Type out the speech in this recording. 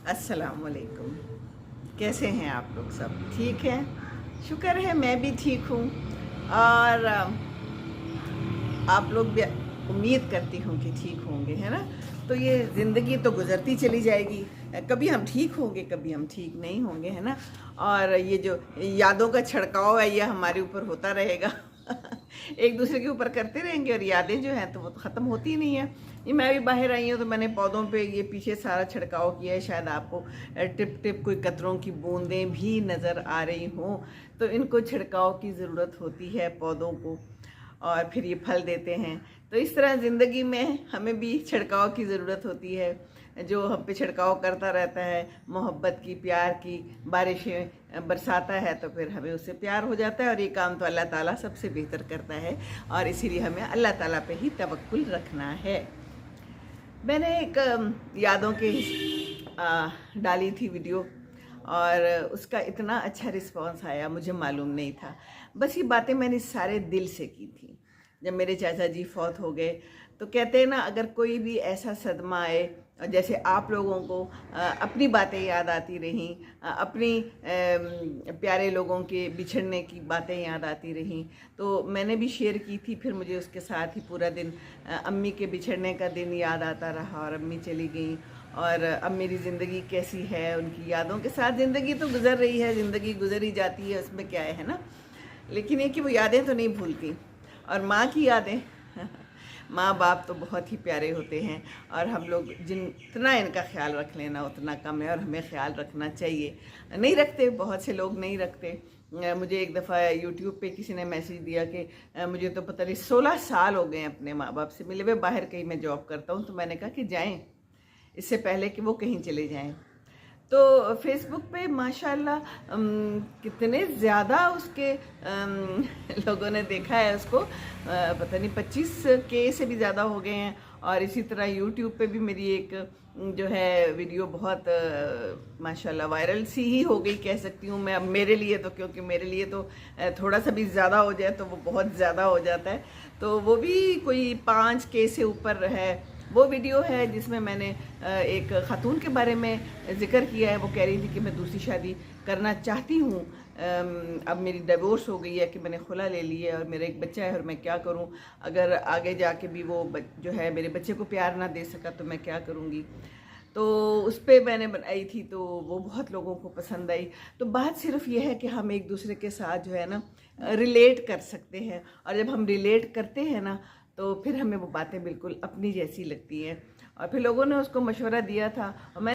अस्सलाम वालेकुम। कैसे हैं आप लोग? सब ठीक हैं? शुक्र है मैं भी ठीक हूँ। और आप लोग भी उम्मीद करती हूँ कि ठीक होंगे, है ना। तो ये ज़िंदगी तो गुज़रती चली जाएगी, कभी हम ठीक होंगे, कभी हम ठीक नहीं होंगे, है ना। और ये जो यादों का छिड़काव है ये हमारे ऊपर होता रहेगा। एक दूसरे के ऊपर करते रहेंगे और यादें जो हैं तो वो तो ख़त्म होती ही नहीं है। ये मैं भी बाहर आई हूँ तो मैंने पौधों पे ये पीछे सारा छिड़काव किया है, शायद आपको टिप टिप कोई कतरों की बूंदें भी नज़र आ रही हों। तो इनको छिड़काव की ज़रूरत होती है पौधों को, और फिर ये फल देते हैं। तो इस तरह ज़िंदगी में हमें भी छिड़काव की ज़रूरत होती है, जो हम पे छिड़काव करता रहता है मोहब्बत की, प्यार की। बारिशें बरसाता है तो फिर हमें उससे प्यार हो जाता है, और ये काम तो अल्लाह ताला सबसे बेहतर करता है, और इसीलिए हमें अल्लाह ताला पे ही तवक्कुल रखना है। मैंने एक यादों की डाली थी वीडियो, और उसका इतना अच्छा रिस्पांस आया, मुझे मालूम नहीं था। बस ये बातें मैंने सारे दिल से की थी। जब मेरे चाचा जी फौत हो गए तो कहते हैं ना, अगर कोई भी ऐसा सदमा आए, और जैसे आप लोगों को अपनी बातें याद आती रहीं, अपनी प्यारे लोगों के बिछड़ने की बातें याद आती रहीं, तो मैंने भी शेयर की थी। फिर मुझे उसके साथ ही पूरा दिन अम्मी के बिछड़ने का दिन याद आता रहा, और अम्मी चली गई, और अब मेरी ज़िंदगी कैसी है, उनकी यादों के साथ ज़िंदगी तो गुज़र रही है, ज़िंदगी गुज़र ही जाती है, उसमें क्या है ना। लेकिन ये कि वो यादें तो नहीं भूलती। और माँ की यादें माँ बाप तो बहुत ही प्यारे होते हैं, और हम लोग जितना इनका ख्याल रख लेना उतना कम है, और हमें ख्याल रखना चाहिए। नहीं रखते, बहुत से लोग नहीं रखते। मुझे एक दफ़ा यूट्यूब पे किसी ने मैसेज दिया कि मुझे तो पता नहीं 16 साल हो गए अपने माँ बाप से मिले हुए, बाहर कहीं मैं जॉब करता हूँ। तो मैंने कहा कि जाएं, इससे पहले कि वो कहीं चले जाएं। तो फेसबुक पे माशाल्लाह कितने ज़्यादा उसके लोगों ने देखा है उसको, पता नहीं 25K से भी ज़्यादा हो गए हैं। और इसी तरह यूट्यूब पे भी मेरी एक जो है वीडियो बहुत माशाल्लाह वायरल सी ही हो गई, कह सकती हूँ मैं। अब मेरे लिए तो, क्योंकि मेरे लिए तो थोड़ा सा भी ज़्यादा हो जाए तो वो बहुत ज़्यादा हो जाता है। तो वो भी कोई 5K से ऊपर है। वो वीडियो है जिसमें मैंने एक खातून के बारे में ज़िक्र किया है। वो कह रही थी कि मैं दूसरी शादी करना चाहती हूँ, अब मेरी डिवोर्स हो गई है, कि मैंने खुला ले लिया है और मेरा एक बच्चा है, और मैं क्या करूँ। अगर आगे जाके भी वो जो है मेरे बच्चे को प्यार ना दे सका तो मैं क्या करूँगी। तो उस पर मैंने बनाई थी, तो वो बहुत लोगों को पसंद आई। तो बात सिर्फ ये है कि हम एक दूसरे के साथ जो है ना रिलेट कर सकते हैं, और जब हम रिलेट करते हैं ना तो फिर हमें वो बातें बिल्कुल अपनी जैसी लगती हैं। और फिर लोगों ने उसको मशवरा दिया था, और मैं